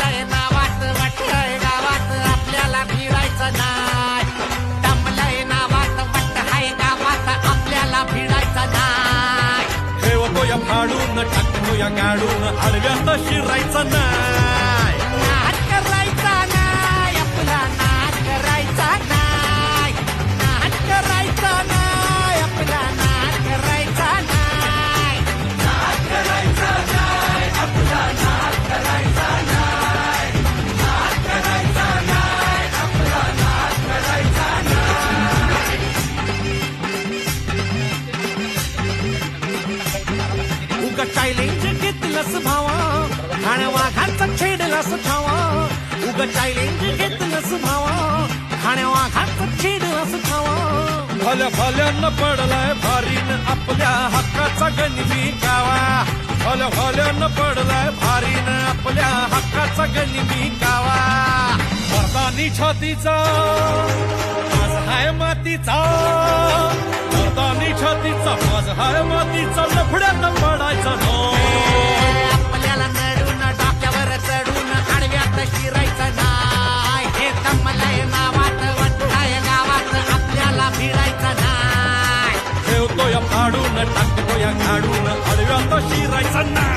दमलंय नावात वाटतंय गावात आपल्याला भिडायचं नाही. दमलंय नावात वाटतंय गावात आपल्याला भिडायचं नाही. ठेवतो या फाडून टाकतो या गाडून आडव्यात शिरायचं नाही. नाद करायचा नाही आपला नाद करायचा नाही. नाद करायचा नाही आपला नाद करायचा नाही. नाद करायचा नाही आपला नाद करायचा नाही. नाद करायचा नाही आपला नाद करायचा नाही. उगा चॅलेंज घेतलंस भावा आणि वाघाचं छेडलास ठावा. उगा चॅलेंज घेतलंस भावा आणि वाघाचं छेडलास ठावा. भल्या भल्यानं पडलाय भारीन आपल्या हक्काचा गनिमी गावा. भल्या भल्यानं पडलाय भारीन आपल्या हक्काचा गनिमी गावा. मर्दानी छातीचा आज हाय मातीचा. मर्दानी छातीचा आज हाय मातीचा. लफड्यानं पडायचा नो. आपल्याला नडून डोक्यावर चढून आडव्यात शिरायचं नाही. हे दमलंय नावात वाटतंय गावात आपल्याला भिडायचं नाही. ठेवतो या फाडून टाकतो या गाडून आडव्यात शिरायचं नाही.